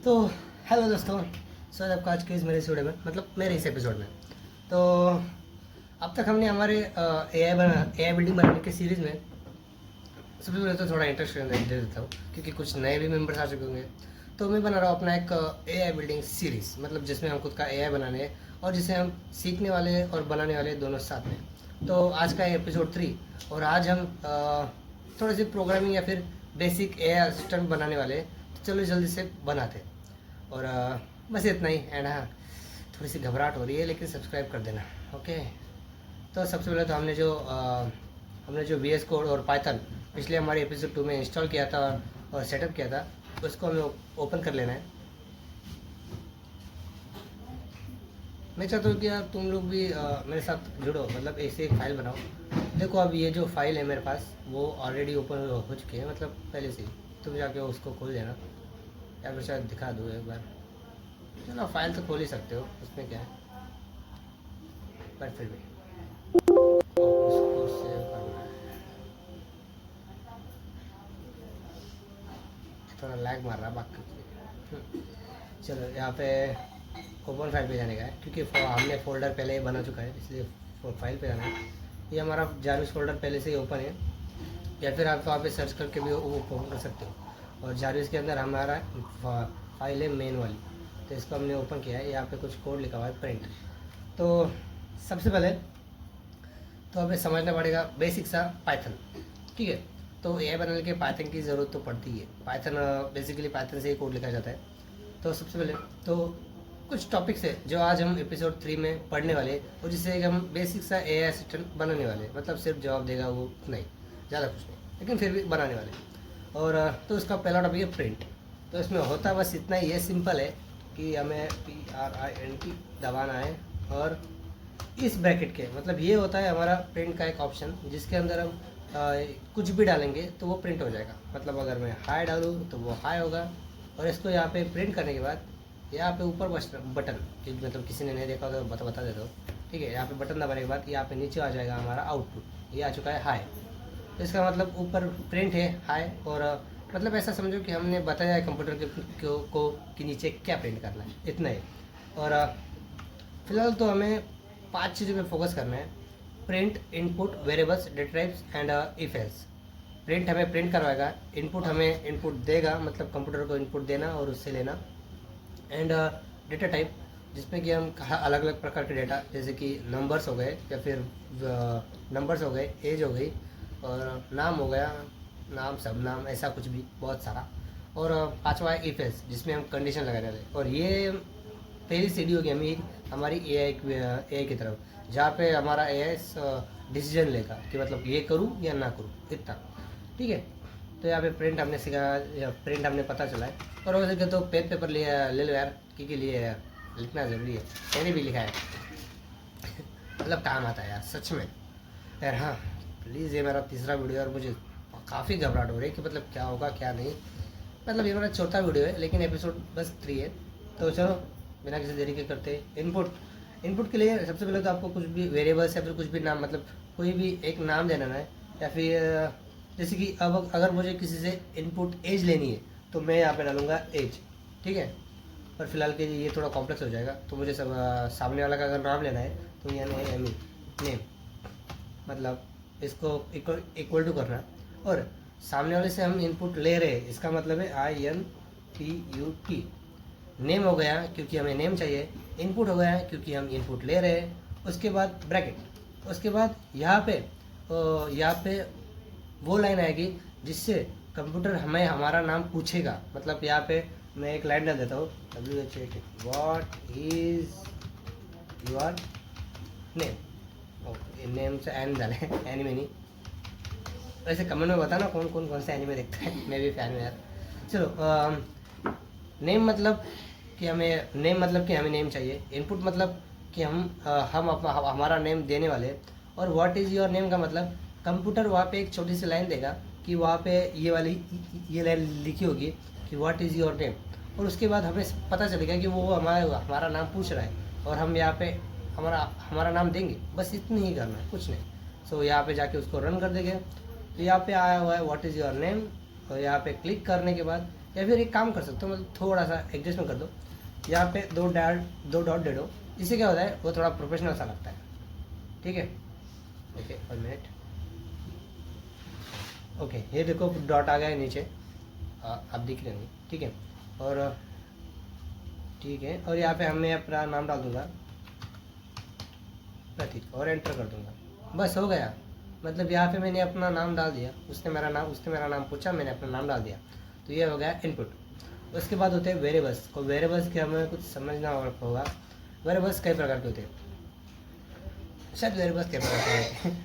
तो हेलो दोस्तों, स्वागत है आपका आज के इस मेरे इस वीडियो में, मतलब मेरे इस एपिसोड में। तो अब तक हमने हमारे ए आई बिल्डिंग बनाने के सीरीज़ में सबसे पहले तो थोड़ा इंटरेस्ट दे देता हूँ, क्योंकि कुछ नए भी मेंबर्स आ चुके होंगे। तो मैं बना रहा हूँ अपना एक ए आई बिल्डिंग सीरीज़, मतलब जिसमें हम खुद का ए आई बनाने हैं और जिसे हम सीखने वाले और बनाने वाले दोनों साथ में। तो आज का एपिसोड 3, और आज हम थोड़ी सी प्रोग्रामिंग या फिर बेसिक ए आई असिस्टेंट बनाने वाले हैं। तो चलो जल्दी से बनाते हैं। और बस इतना ही। एंड हाँ, थोड़ी सी घबराहट हो रही है, लेकिन सब्सक्राइब कर देना। ओके। तो सबसे पहले तो हमने जो वी एस कोड और पाइथन पिछले हमारे एपिसोड 2 में इंस्टॉल किया था और सेटअप किया था, उसको हमें ओपन कर लेना है। मैं चाहता हूँ कि यार तुम लोग भी मेरे साथ जुड़ो, मतलब ऐसे एक फ़ाइल बनाओ। देखो, अब ये जो फाइल है मेरे पास, वो ऑलरेडी ओपन हो चुकी है, मतलब पहले से ही। तुम जाके उसको खोल देना, या फिर शायद दिखा दूँ एक बार। चलो, फाइल तो खोल ही सकते हो, उसमें क्या है, पर फिर भी उसको सेव करना है। थोड़ा लैग मार रहा बाकी। चलो, यहाँ पे ओपन फाइल पे जाने का है, क्योंकि हमने फ़ोल्डर पहले ही बना चुका है, इसलिए फाइल पे जाना है। ये हमारा जारविस फ़ोल्डर पहले से ही ओपन है, या फिर आप वहाँ पे सर्च करके भी ओपन कर सकते हो। और जारविस के अंदर हमारा फाइल है मेन वाली, तो इसको हमने ओपन किया है। यहाँ पे कुछ कोड लिखा हुआ है, प्रिंट। तो सबसे पहले तो हमें समझना पड़ेगा बेसिक सा पाइथन, ठीक है। तो ए बनाने के पाइथन की ज़रूरत तो पड़ती है। पाइथन बेसिकली पाइथन से ही कोड लिखा जाता है। तो सबसे पहले तो कुछ टॉपिक्स है जो आज हम एपिसोड 3 में पढ़ने वाले हैं, और जिससे हम बेसिक सा ए असिस्टेंट बनाने वाले हैं। मतलब सिर्फ जवाब देगा वो नहीं, ज़्यादा कुछ नहीं, लेकिन फिर भी बनाने वाले हैं। और तो उसका पहला टॉपिक है प्रिंट। तो इसमें होता बस इतना ही, ये सिंपल है कि हमें PRINT दबाना है, और इस ब्रैकेट के मतलब ये होता है हमारा प्रिंट का एक ऑप्शन, जिसके अंदर हम कुछ भी डालेंगे तो वो प्रिंट हो जाएगा। मतलब अगर मैं हाई डालूँ तो वो हाई होगा, और इसको यहाँ पे प्रिंट करने के बाद यहाँ पे ऊपर बटन, मतलब किसी ने नहीं देखा तो बता देता हूँ, ठीक है। यहाँ पे बटन दबाने के बाद यहाँ पे नीचे आ जाएगा हमारा आउटपुट, ये आ चुका है हाई। तो इसका मतलब ऊपर प्रिंट है हाई, और मतलब ऐसा समझो कि हमने बताया है कंप्यूटर को कि नीचे क्या प्रिंट करना है, इतना ही। और फिलहाल तो हमें 5 चीज़ों पे फोकस करना है: print, input, variables, data types and if else. Print हमें प्रिंट करवाएगा, इनपुट हमें इनपुट देगा, मतलब कंप्यूटर को इनपुट देना और उससे लेना। एंड डेटा टाइप, जिसमें कि हम अलग अलग प्रकार के डेटा, जैसे कि नंबर्स हो गए, या फिर नंबर्स हो गए, एज हो गई, और नाम हो गया, नाम, सब नाम, ऐसा कुछ भी बहुत सारा। और पांचवा है इफ एल्स, जिसमें हम कंडीशन लगा रहे हैं। और ये पहली सीढ़ी होगी हमारी ए आई की तरफ, जहाँ पे हमारा ए आई डिसीजन लेगा कि मतलब ये करूँ या ना करूँ, इतना, ठीक है। तो यहाँ पे प्रिंट हमने सीखा, या प्रिंट हमने पता चला है। और हो सके तो पेन पेपर ले लो यार, क्योंकि लिए यार लिखना ज़रूरी है। मैंने भी लिखा है मतलब काम आता है यार, सच में यार। हाँ, प्लीज़, ये मेरा तीसरा वीडियो, और मुझे काफ़ी घबराहट हो रही है कि मतलब क्या होगा क्या नहीं। मतलब ये मेरा चौथा वीडियो है, लेकिन एपिसोड बस 3 है। तो चलो, बिना किसी देरी के करते हैं। इनपुट के लिए सबसे पहले तो आपको कुछ भी वेरिएबल्स या फिर कुछ भी नाम, मतलब कोई भी एक नाम देना है। या फिर जैसे कि अब अगर मुझे किसी से इनपुट एज लेनी है, तो मैं यहाँ पे डालूँगा एज, ठीक है। पर फिलहाल के लिए ये थोड़ा कॉम्प्लेक्स हो जाएगा, तो मुझे सामने वाला का अगर नाम लेना है तो यहाँ नेम, मतलब इसको इक्वल टू करना। और सामने वाले से हम इनपुट ले रहे हैं, इसका मतलब है INPUT। नेम हो गया क्योंकि हमें नेम चाहिए, इनपुट हो गया क्योंकि हम इनपुट ले रहे हैं। उसके बाद ब्रैकेट, उसके बाद यहाँ पे वो लाइन आएगी जिससे कंप्यूटर हमें हमारा नाम पूछेगा। मतलब यहाँ पे मैं एक लाइन डाल देता हूँ, what is your name. Okay, name से एन डाले, एनिमे नहीं। वैसे कमेंट में बताना कौन से एनिमे देखता है, मैं भी फैन हूँ यार। चलो, नेम मतलब कि हमें नेम चाहिए। इनपुट मतलब कि हमारा नेम देने वाले। और व्हाट इज़ योर नेम का मतलब कंप्यूटर वहाँ पे एक छोटी सी लाइन देगा कि वहाँ पे ये लाइन लिखी होगी कि व्हाट इज़ योर नेम। और उसके बाद हमें पता चलेगा कि वो हमारा नाम पूछ रहा है, और हम यहाँ पे हमारा नाम देंगे। बस इतनी ही करना है, कुछ नहीं। सो यहाँ पे जाके उसको रन कर देंगे। तो यहाँ पे आया हुआ है व्हाट इज़ योर नेम, और यहाँ पे क्लिक करने के बाद या फिर एक काम कर सकते हो, मतलब थोड़ा सा एडजस्टमेंट कर दो, यहाँ पे दो डॉट दे दो। इससे क्या होता है, वो थोड़ा प्रोफेशनल सा लगता है। ठीक है, ओके 1 मिनट। ओके, ये देखो डॉट आ गया है नीचे, आप दिख रहे नहीं। ठीक है, और ठीक है, और यहाँ पे मैं अपना नाम डाल दूँगा प्रतीक और एंटर कर दूँगा, बस हो गया। मतलब यहाँ पे मैंने अपना नाम डाल दिया, उसने मेरा नाम पूछा, मैंने अपना नाम डाल दिया, तो ये हो गया इनपुट। उसके बाद होते हैं वेरिएबल्स। और वेरिएबल्स के हमें कुछ समझना होगा। वेरिएबल्स कई प्रकार के होते हैं, शायद वेरिएबल्स कई प्रकार के होते हैं।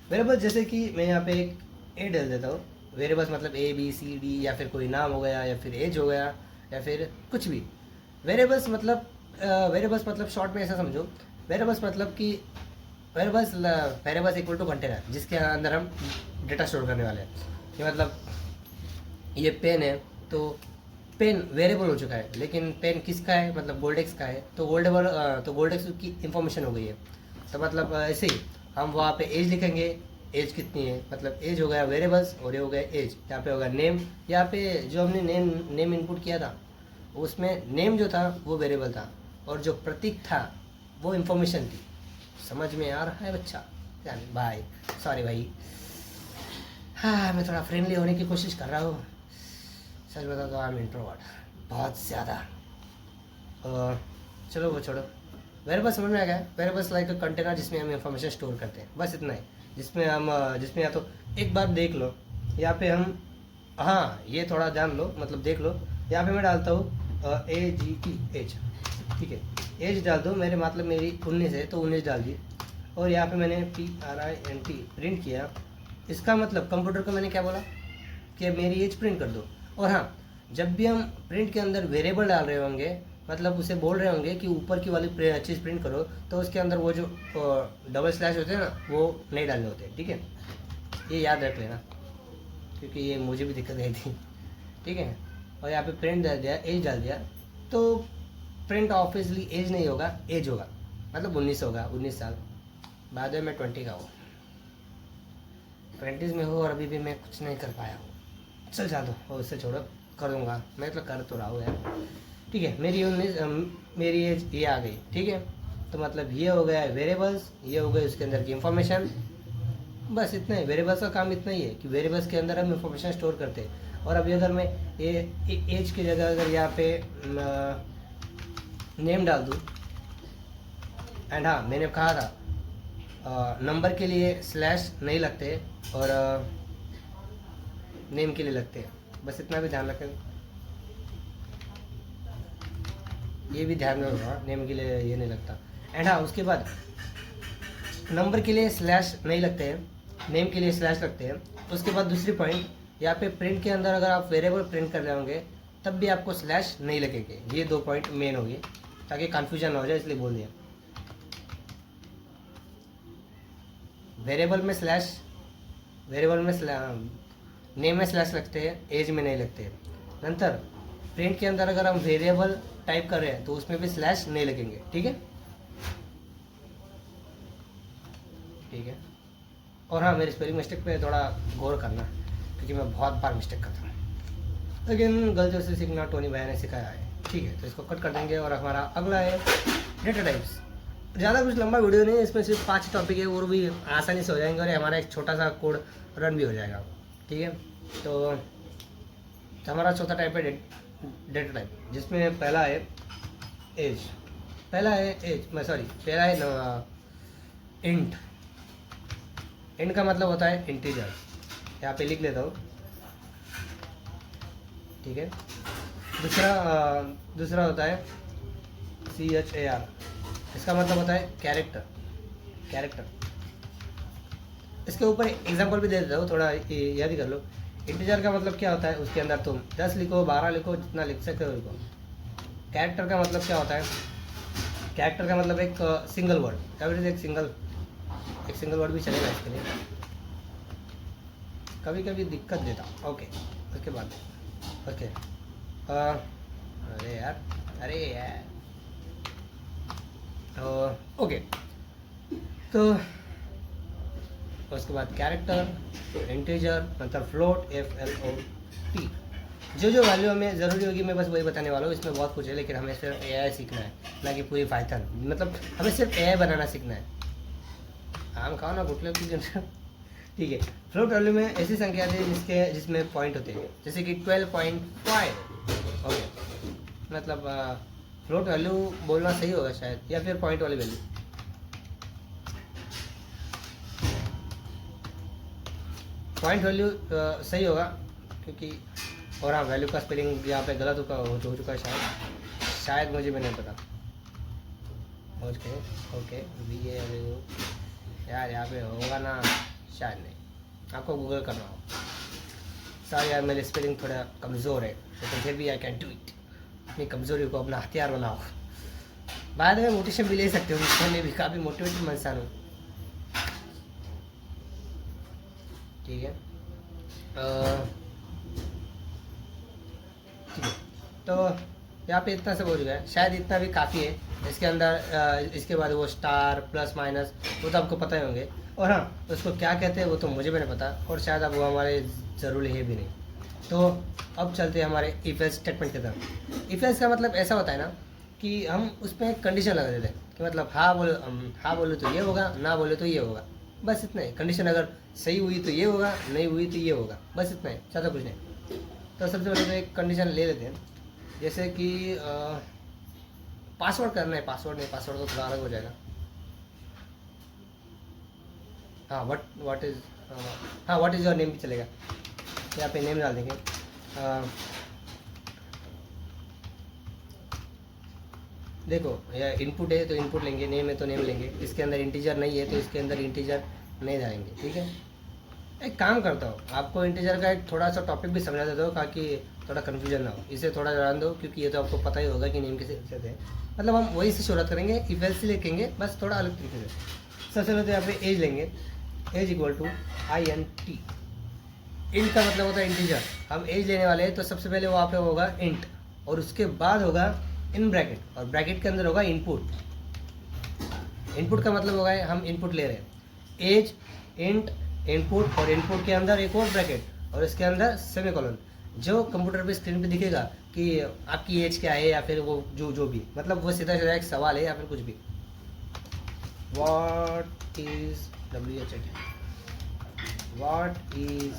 वेरिएबल्स जैसे कि मैं यहाँ पे एक ए डाल देता हूँ। वेरिएबल्स मतलब ABCD, या फिर कोई नाम हो गया, या फिर एज हो गया, या फिर कुछ भी। वेरिएबल्स मतलब शॉर्ट में ऐसा समझो, वेरिएबल्स मतलब कि वेरिएबल्स इक्वल टू कंटेनर, जिसके अंदर हम डेटा स्टोर करने वाले हैं। ये मतलब ये पेन है, तो पेन वेरिएबल हो चुका है, लेकिन पेन किसका है, मतलब गोल्डेक्स का है, तो गोल्डेक्स की इंफॉर्मेशन हो गई है। तो मतलब ऐसे ही हम वहाँ पे एज लिखेंगे, एज कितनी है, मतलब एज हो गया वेरिएबल्स, और ये हो गया एज। यहाँ पे होगा नेम, यहाँ पे जो हमने नेम इनपुट किया था, उसमें नेम जो था वो वेरिएबल था, और जो प्रतीक था वो इंफॉर्मेशन थी। समझ में आ रहा है बच्चा? यानी भाई, सॉरी भाई, हाँ मैं थोड़ा फ्रेंडली होने की कोशिश कर रहा हूँ। सच बता दो, आई एम इंट्रोवर्ट बहुत ज़्यादा। चलो वो छोड़ो। वेरिएबल्स समझ में आ गया? वेरिएबल्स लाइक अ कंटेनर जिसमें हम इंफॉर्मेशन स्टोर करते हैं, बस इतना ही। जिसमें या तो एक बार देख लो, यहाँ पे हम, हाँ ये थोड़ा जान लो, मतलब देख लो। यहाँ पे मैं डालता हूँ AGT एज, ठीक है, एज डाल दो। मेरे मतलब मेरी 19 है, तो 19 डाल दी। और यहाँ पे मैंने PRINT प्रिंट किया। इसका मतलब कंप्यूटर को मैंने क्या बोला कि मेरी एज प्रिंट कर दो। और हाँ, जब भी हम प्रिंट के अंदर वेरिएबल डाल रहे होंगे, मतलब उसे बोल रहे होंगे कि ऊपर की वाली चीज़ प्रिंट करो, तो उसके अंदर वो जो डबल स्लैश होते हैं ना, वो नहीं डालने होते। ठीक है, ये याद रख लेना, क्योंकि ये मुझे भी दिक्कत आई थी। ठीक है, और यहाँ पे प्रिंट डाल दिया, एज डाल दिया, तो प्रिंट ऑब्वियसली एज नहीं होगा, एज होगा, मतलब 19 होगा, 19 साल। बाद में मैं 20 का हूँ, 20s में हूँ, और अभी भी मैं कुछ नहीं कर पाया हूँ। चल जा दो, और उससे छोड़ो, कर दूँगा मैं, तो कर तो रहा हूँ यार। ठीक है, मेरी एज ये आ गई। ठीक है, तो मतलब ये हो गया वेरिएबल्स, ये हो गए उसके अंदर की इंफॉर्मेशन। बस इतना ही, वेरिएबल्स का काम इतना ही है कि वेरिएबल्स के अंदर हम इंफॉर्मेशन स्टोर करते हैं। और अभी अगर मैं एज की जगह अगर यहाँ पे नेम डाल दूँ, एंड हाँ मैंने कहा था नंबर के लिए स्लैश नहीं लगते, और नेम के लिए लगते हैं, बस इतना भी ध्यान रखें। ये भी ध्यान में होगा, नेम के लिए ये नहीं लगता। एंड हाँ, उसके बाद नंबर के लिए स्लैश नहीं लगते हैं, नेम के लिए स्लैश लगते हैं। उसके बाद दूसरी पॉइंट, यहाँ पे प्रिंट के अंदर अगर आप वेरिएबल प्रिंट कर रहे होंगे, तब भी आपको स्लैश नहीं लगेंगे। ये 2 पॉइंट मेन होगी, ताकि कन्फ्यूजन ना हो जाए, इसलिए बोल दिया। वेरिएबल में नेम में स्लैश लगते हैं, एज में नहीं लगते हैं। नंतर प्रिंट के अंदर अगर हम वेरिएबल टाइप कर रहे हैं, तो उसमें भी स्लैश नहीं लगेंगे। ठीक है, ठीक है। और हाँ, मेरे स्पेलिंग मिस्टेक पे थोड़ा गौर करना, क्योंकि मैं बहुत बार मिस्टेक करता हूँ, लेकिन गलतियों से सीखना टोनी भैया ने सिखाया है। ठीक है, तो इसको कट कर देंगे। और हमारा अगला है डेटा टाइप्स। ज़्यादा कुछ लंबा वीडियो नहीं है, इसमें सिर्फ 5 टॉपिक है, और भी आसानी से हो जाएंगे, और हमारा एक छोटा सा कोड रन भी हो जाएगा। ठीक है, तो हमारा चौथा टाइप है डेटा टाइप, जिसमें पहला है एज। पहला है इंट। इंट का मतलब होता है इंटीजर, यहाँ पे लिख लेता हूँ। ठीक है, दूसरा होता है CHAR, इसका मतलब होता है कैरेक्टर। इसके ऊपर एग्जांपल भी दे देता हूँ, थोड़ा याद ही कर लो। इंटीजर का मतलब क्या होता है, उसके अंदर तुम 10 लिखो, 12 लिखो, जितना लिख सकते हो लिखो। कैरेक्टर का मतलब क्या होता है, कैरेक्टर का मतलब एक सिंगल वर्ड, एवरेज एक सिंगल वर्ड भी चलेगा इसके लिए, कभी कभी दिक्कत देता। ओके, उसके बाद ओके, अरे यार ओके, तो उसके बाद कैरेक्टर, इंटीजर, मतलब फ्लोट, FLOT। जो जो वैल्यू हमें ज़रूरी होगी मैं बस वही बताने वाला हूँ। इसमें बहुत कुछ है, लेकिन हमें सिर्फ AI सीखना है, ना कि पूरी पाइथन। मतलब हमें सिर्फ AI बनाना सीखना है। आम खाओ ना गुटले की ठीक है। फ्लोट वैल्यू में ऐसी संख्या थी जिसमें पॉइंट होते हैं, जैसे कि 12.5। ओके, मतलब फ्लोट वैल्यू बोलना सही होगा शायद, या फिर पॉइंट वाली वैल्यू। पॉइंट वैल्यू सही होगा, क्योंकि और हाँ, वैल्यू का स्पेलिंग यहाँ पे गलत हो चुका है शायद मुझे भी नहीं पता। ओके VALU यार यहाँ पे होगा ना, शायद नहीं, आपको गूगल करना हो। सॉरी यार, मेरी स्पेलिंग थोड़ा कमज़ोर है, लेकिन फिर भी आई कैन डू इट। अपनी कमज़ोरी को अपना हथियार बनाओ। बाद में मोटिवेशन भी ले सकते हो, मैं भी काफ़ी मोटिवेटेड इंसान हूँ। ठीक है, ठीक है। तो यहाँ पे इतना सब हो चुका है, शायद इतना भी काफ़ी है। इसके अंदर इसके बाद वो स्टार प्लस माइनस वो तो आपको पता ही होंगे, और हाँ, उसको क्या कहते हैं वो तो मुझे भी नहीं पता, और शायद अब वो हमारे ज़रूरी है भी नहीं। तो अब चलते हैं हमारे इफ एल्स स्टेटमेंट की तरफ। इफ एल्स का मतलब ऐसा होता है ना कि हम उसमें एक कंडीशन लगा देते हैं कि मतलब हाँ बोलो तो ये होगा, ना बोले तो ये होगा, बस इतना ही। कंडीशन अगर सही हुई तो ये होगा, नहीं हुई तो ये होगा, बस इतना ही, ज़्यादा कुछ नहीं। तो सबसे पहले तो एक कंडीशन ले लेते हैं, जैसे कि पासवर्ड करना है। पासवर्ड नहीं, पासवर्ड तो थोड़ा अलग हो जाएगा। हाँ, व्हाट इज़ योर नेम भी चलेगा, यहाँ पे नेम डाल देंगे। देखो, यह इनपुट है तो इनपुट लेंगे, नेम है तो नेम लेंगे। इसके अंदर इंटीजर नहीं है तो इसके अंदर इंटीजर नहीं डालेंगे, ठीक है। एक काम करता हूँ, आपको इंटीजर का एक थोड़ा सा टॉपिक भी समझा देता हूँ, ताकि थोड़ा कन्फ्यूजन ना हो। इसे थोड़ा जान दो, क्योंकि ये तो आपको पता ही होगा कि नेम कैसे कहते हैं। मतलब हम वही से शुरुआत करेंगे, इफ एल्स से लिखेंगे, बस थोड़ा अलग तरीके से। सबसे पहले तो यहाँ पे एज लेंगे, age equal to INT। Int का मतलब होता है इंटीजर। हम एज लेने वाले हैं तो सबसे पहले वहाँ पे होगा इंट, और उसके बाद होगा इन ब्रैकेट, और ब्रैकेट के अंदर होगा इनपुट। इनपुट का मतलब होगा हम इनपुट ले रहे हैं, एज इंट इनपुट, और इनपुट के अंदर एक और ब्रैकेट, और इसके अंदर सेमीकोलन। जो कंप्यूटर पे स्क्रीन पे दिखेगा कि आपकी एज क्या है, या फिर वो जो भी, मतलब वो सीधा सीधा एक सवाल है या फिर कुछ भी। What is WH, what is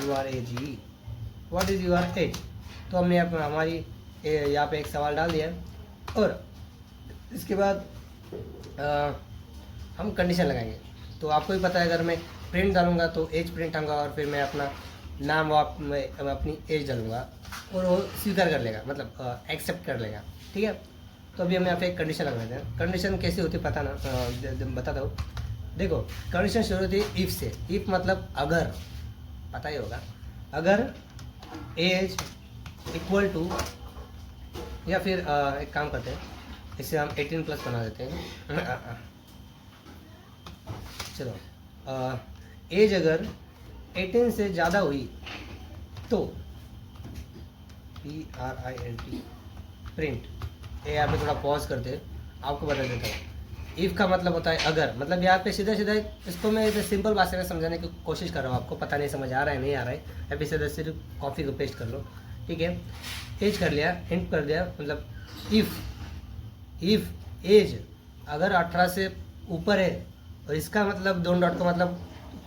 your age, what is your age. तो हमने हमारी यहाँ पे एक सवाल डाल दिया, और इसके बाद हम कंडीशन लगाएंगे। तो आपको भी पता है, अगर मैं प्रिंट डालूंगा तो एज प्रिंट आऊँगा, और फिर मैं अपना नाम मैं अपनी एज डालूंगा, और वो स्वीकार कर लेगा, मतलब एक्सेप्ट कर लेगा, ठीक है। तो अभी हम यहाँ पे एक कंडीशन लगा देते हैं। कंडीशन कैसे होती है पता ना, बताता हूँ। देखो, कंडीशन शुरू होती है इफ़ से। इफ़ मतलब अगर, पता ही होगा, अगर एज इक्वल टू, या फिर एक काम करते हैं, इसे हम 18+ बना देते हैं। चलो, एज अगर 18 से ज़्यादा हुई तो PRINT प्रिंट। ये यहाँ पे थोड़ा पॉज करते हैं, आपको बता देता हूँ। इफ़ का मतलब होता है अगर, मतलब यहाँ पे सीधा सीधा इसको मैं सिंपल भाषा में समझाने की कोशिश कर रहा हूँ। आपको पता नहीं समझ आ रहा है नहीं आ रहा है, या फिर सीधा सिर्फ कॉपी को पेस्ट कर लो, ठीक है। एज कर लिया, इंट कर दिया, मतलब इफ़ एज अगर 18 से ऊपर है, और इसका मतलब दोनों डॉट का मतलब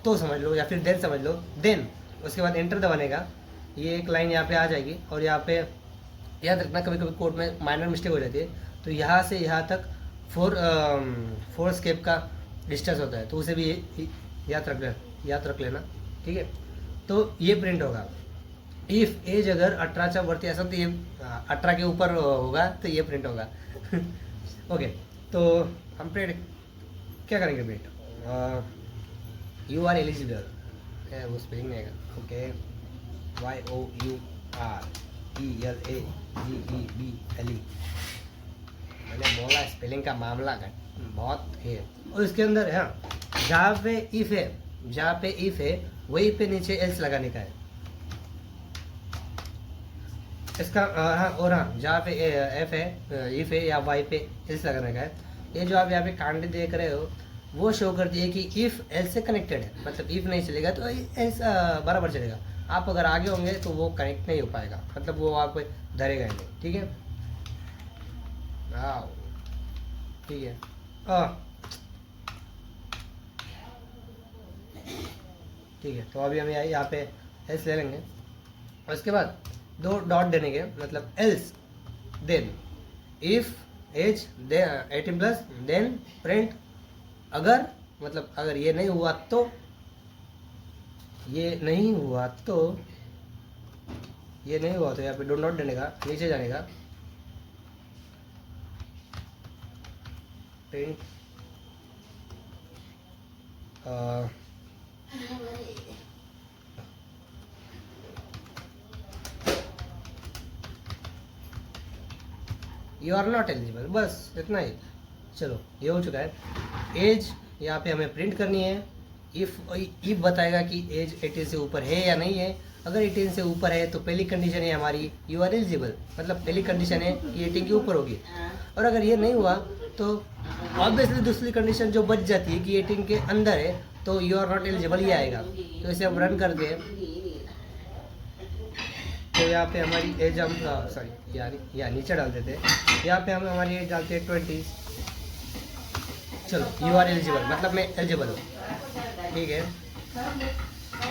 तो समझ लो, या फिर देन समझ लो, देन उसके बाद एंटर दबाने का, ये एक लाइन यहाँ पे आ जाएगी। और यहाँ पे याद रखना, कभी कभी कोड में माइनर मिस्टेक हो जाती है, तो यहाँ से यहाँ तक 4 स्टेप का डिस्टेंस होता है, तो उसे भी याद रख लेना, ठीक है। तो ये प्रिंट होगा, इफ़ एज अगर 18 वरती असेल तो ये 18 के ऊपर होगा तो ये प्रिंट होगा। ओके, तो हम प्रिंट क्या करेंगे, प्रिंट यू आर एलिजिबल, वो स्पेलिंग नहीं आएगा, ओके, YOURELAGEBLE। मैंने बोला स्पेलिंग का मामला बहुत है। और इसके अंदर है जहाँ पे इफ है वहीं पे नीचे एल्स लगाने का है इसका। हाँ, और हाँ, जहाँ पे एफ है, इफ है, या वाई पे एल्स लगाने का है। ये जो आप यहाँ पे कांड देख रहे हो वो शो करती है कि इफ एल्स से कनेक्टेड है, मतलब इफ नहीं चलेगा तो एल्स बराबर चलेगा। आप अगर आगे होंगे तो वो कनेक्ट नहीं हो पाएगा, मतलब वो आप धरेगा नहीं, ठीक है। हाँ ठीक है। ठीक है, तो अभी हम यहाँ पे एल्स ले लेंगे और उसके बाद 2 डॉट देने के, मतलब else then if age 18 plus then print, अगर मतलब अगर ये नहीं हुआ तो, ये नहीं हुआ तो, ये नहीं हुआ तो यहाँ पे डोंट नॉट देने का, नीचे जाने का, print you are not eligible, बस इतना ही। चलो ये हो चुका है। एज यहाँ पे हमें प्रिंट करनी है। इफ बताएगा कि एज 18 से ऊपर है या नहीं है। अगर 18 से ऊपर है तो पहली कंडीशन है हमारी यू आर एलिजिबल, मतलब पहली कंडीशन है कि 18 के ऊपर होगी। और अगर ये नहीं हुआ तो ऑब्वियसली दूसरी कंडीशन जो बच जाती है कि 18 के अंदर है तो यू आर नॉट एलिजिबल ही आएगा। तो इसे हम रन करते हैं। तो यहाँ पे हमारी एज हम सॉरी यार नीचे डाल देते हैं। यहाँ पे हम हमारी एज डालते हैं 20। चलो यू आर एलिजिबल, मतलब मैं एलिजिबल हूँ, ठीक है।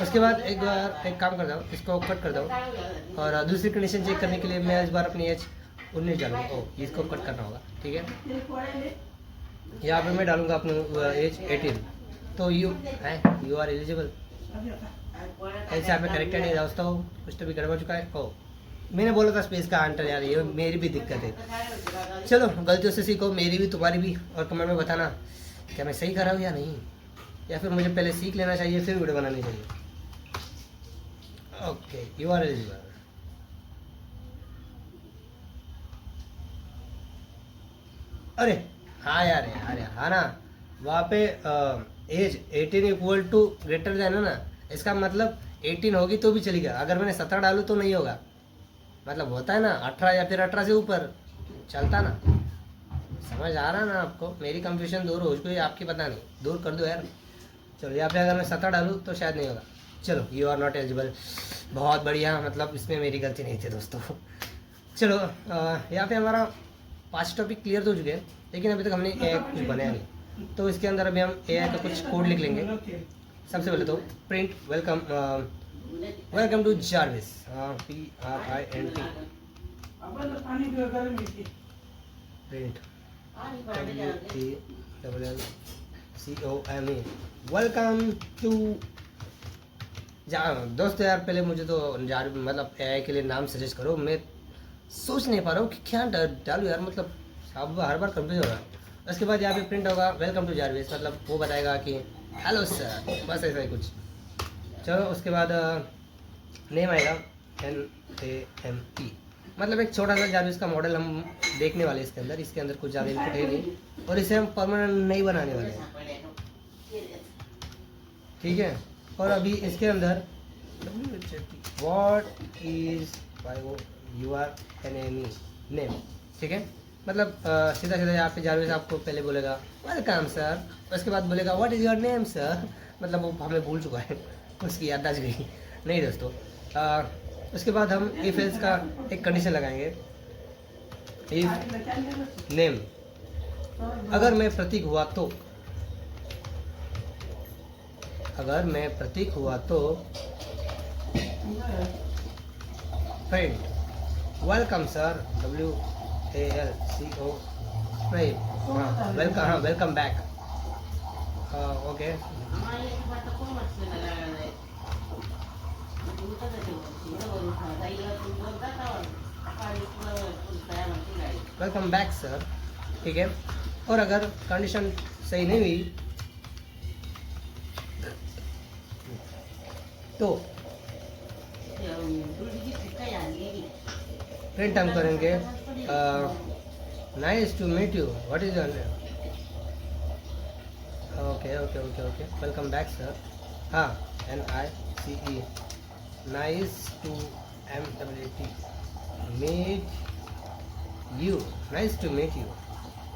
उसके बाद एक काम कर दो, इसको कट कर दो और दूसरी कंडीशन चेक करने के लिए मैं इस बार अपनी एज 19 डालूंगा। ओ इसको कट करना होगा, ठीक है। यहाँ पे मैं डालूंगा अपनी एज 18। तो यू आर एलिजिबल। ऐसे यहाँ पे करेक्टेड नहीं दोस्तों, कुछ तो भी गड़बड़ चुका है। ओ मैंने बोला था स्पेस का आंटर, यार ये मेरी भी दिक्कत है। चलो गलतियों से सीखो, मेरी भी तुम्हारी भी, और कमेंट में बताना क्या मैं सही कर रहा हूँ या नहीं, या फिर मुझे पहले सीख लेना चाहिए फिर वीडियो बनानी चाहिए। Okay you are eligible. अरे हाँ यार हाँ ना, वहाँ पे age 18 equal to greater than है ना, इसका मतलब 18 होगी तो भी चलेगा। अगर मैंने 17 डालूँ तो नहीं होगा, मतलब होता है ना 18 या फिर 18 से ऊपर चलता ना। समझ आ रहा ना आपको? मेरी कंफ्यूजन दूर हो चुकी है, आपकी पता नहीं, दूर कर दो यार। चलो यहाँ पे अगर मैं 17 डालूँ तो शायद नहीं होगा। चलो यू आर नॉट एलिजिबल, बहुत बढ़िया, मतलब इसमें मेरी गलती नहीं थी दोस्तों। चलो यहाँ पे हमारा 5 टॉपिक क्लियर तो हो चुके हैं, लेकिन अभी तक हमने AI कुछ बनाया नहीं। तो इसके अंदर अभी हम AI का कुछ कोड लिख लेंगे। सबसे पहले तो print welcome to Jarvis, PRINT print WELLCOME welcome to. दोस्तों यार पहले मुझे तो मतलब AI के लिए नाम सजेस्ट करो, मैं सोच नहीं पा रहा हूँ कि क्या डालूँ यार, मतलब अब हर बार कंफ्यूज हो रहा है। उसके बाद यहाँ पे प्रिंट होगा वेलकम टू जारविस, मतलब वो बताएगा कि हेलो सर, बस ऐसा ही कुछ। चलो उसके बाद नेम आएगा NAME, मतलब एक छोटा सा जारविस का मॉडल हम देखने वाले हैं इसके अंदर। इसके अंदर कुछ ज़्यादा इनपुट है नहीं और इसे हम परमानेंट नहीं बनाने वाले हैं, ठीक है। और अभी इसके अंदर व्हाट इज योर नेम, ठीक है। मतलब सीधा सीधा यहाँ पे जारविस आपको पहले बोलेगा वेलकम सर, उसके बाद बोलेगा what is your name sir, मतलब वो हमें भूल चुका है, उसकी याददाश्त गई नहीं दोस्तों। उसके बाद हम इफ एल्स का एक कंडीशन लगाएंगे। इफ नेम अगर मैं प्रतीक हुआ तो, अगर मैं प्रतीक हुआ तो print welcome sir WALCO welcome, हाँ welcome back, okay. Welcome back sir, ठीक है। और अगर कंडीशन सही नहीं हुई तो प्रिंट हम करेंगे nice to meet you, what is your name, okay okay okay okay welcome back sir, हाँ NICE nice to MWT meet you, nice to meet you.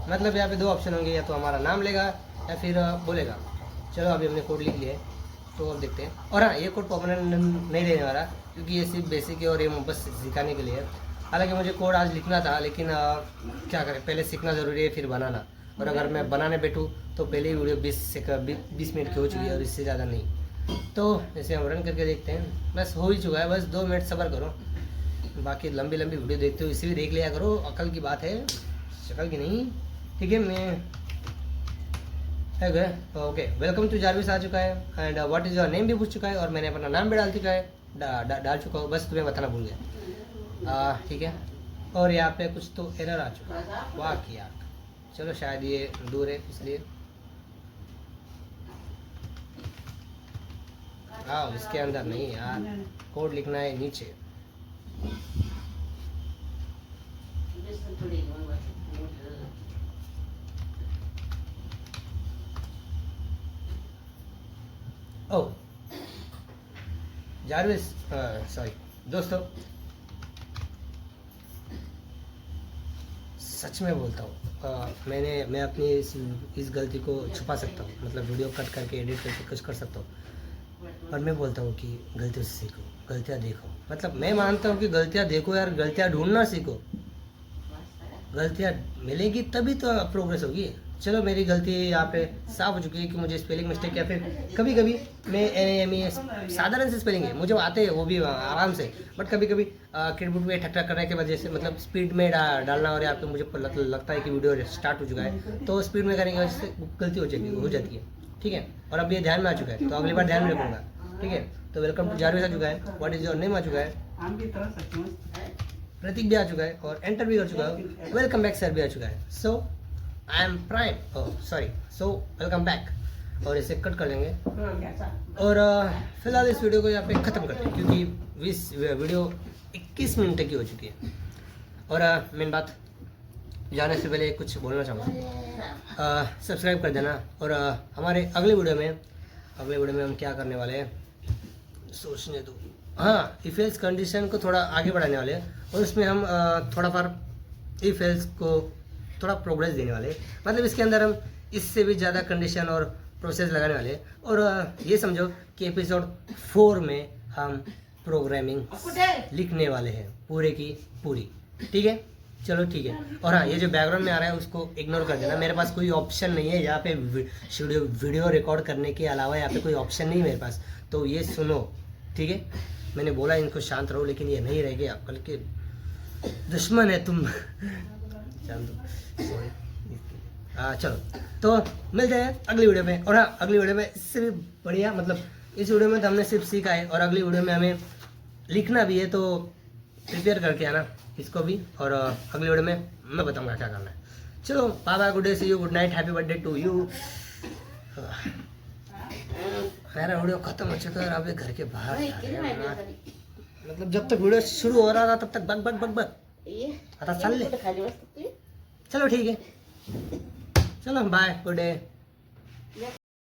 मतलब यहाँ पे 2 ऑप्शन होंगे, या तो हमारा नाम लेगा या फिर बोलेगा। चलो अभी हमने कोड लिख लिया है। तो अब देखते हैं। और हाँ, ये कोड परमानेंट नहीं रहने वाला, क्योंकि ये सिर्फ बेसिक है और ये बस सिखाने के लिए है। हालांकि मुझे कोड आज लिखना था, लेकिन क्या करें, पहले सीखना ज़रूरी है फिर बनाना। और अगर मैं बनाने बैठूँ तो पहले ही वीडियो 20 मिनट की हो चुकी है और इससे ज़्यादा नहीं। तो जैसे हम रन करके देखते हैं, बस हो ही चुका है, बस 2 मिनट सब्र करो। बाकी लंबी लंबी वीडियो देखते हो इसे भी देख लिया करो, अकल की बात है, शक्ल की नहीं। ठीक है, मैं है गए। ओके, वेलकम टू जारविस आ चुका है and what is your name भी पूछ चुका है और मैंने अपना नाम भी डाल चुका है, डाल चुका हूँ, बस तुम्हें बताना भूल गया। ठीक है, और यहाँ पे कुछ तो एरर आ चुका है, वाह किया। चलो शायद ये दूर है इसलिए, हाँ इसके अंदर नहीं यार, कोड लिखना है नीचे। ओह जारविस, सॉरी दोस्तों, सच में बोलता हूँ, मैं अपनी इस गलती को छुपा सकता हूँ, मतलब वीडियो कट करके एडिट करके कुछ कर सकता हूँ। और मैं बोलता हूँ कि गलतियों से सीखो, गलतियाँ देखो, मतलब मैं मानता हूँ कि गलतियाँ देखो यार, गलतियाँ ढूंढना सीखो। गलतियाँ मिलेगी तभी तो प्रोग्रेस होगी। चलो मेरी गलती यहाँ पे साफ हो चुकी है कि मुझे स्पेलिंग मिस्टेक या फिर कभी कभी मैं NAME साधारण से स्पेलिंग है मुझे आते हैं, वो भी आराम से, बट कभी कभी किटबुट में ठक ठक करने की वजह से, मतलब स्पीड में डालना, और यहाँ पे मुझे लगता है कि वीडियो स्टार्ट हो चुका है तो स्पीड में करने की वजह से गलती हो जाती है। ठीक है, और अब ये ध्यान में आ चुका है तो अगली बार ध्यान में रखूँगा। ठीक है, तो वेलकम टू जारविस आ चुका है, व्हाट इज योर नेम आ चुका है, प्रतीक भी आ चुका है और एंटर भी कर चुका है, वेलकम बैक सर भी आ चुका है। So I am prime, sorry, so welcome back. और इसे कट कर लेंगे और फिलहाल इस वीडियो को यहाँ पे ख़त्म करते हैं, क्योंकि इस वीडियो 21 मिनट की हो चुकी है। और मेन बात जाने से पहले कुछ बोलना चाहूँगा, सब्सक्राइब कर देना। और हमारे अगले वीडियो में हम क्या करने वाले हैं सोचने दो। हाँ, इफ एल्स कंडीशन को थोड़ा आगे बढ़ाने वाले हैं और उसमें हम थोड़ा फार इफ एल्स को थोड़ा प्रोग्रेस देने वाले हैं, मतलब इसके अंदर हम इससे भी ज़्यादा कंडीशन और प्रोसेस लगाने वाले हैं। और ये समझो कि एपिसोड 4 में हम प्रोग्रामिंग लिखने वाले हैं पूरे की पूरी। ठीक है, चलो ठीक है। और हाँ, ये जो बैकग्राउंड में आ रहा है उसको इग्नोर कर देना, मेरे पास कोई ऑप्शन नहीं है यहाँ पे वीडियो रिकॉर्ड करने के अलावा, यहाँ पे कोई ऑप्शन नहीं है मेरे पास, तो ये सुनो। ठीक है, मैंने बोला इनको शांत रहो, लेकिन ये नहीं रहेंगे, आप कल के दुश्मन है तुम। सॉरी, चलो तो मिलते हैं अगली वीडियो में। और हाँ, अगली वीडियो में इससे भी बढ़िया, मतलब इस वीडियो में तो हमने सिर्फ सीखा है और अगली वीडियो में हमें लिखना भी है, तो प्रिपेयर करके आना इसको भी। और अगली वीडियो में मैं बताऊंगा क्या करना है। चलो bye bye, good day, see you, good night, happy birthday to you. मेरा वीडियो खत्म हो चुका है और अभी घर के बाहर मतलब जब तक वीडियो शुरू हो रहा था तब तक बक बक बक बक आता चल ले। चलो ठीक है, चलो बाय, गुड डे।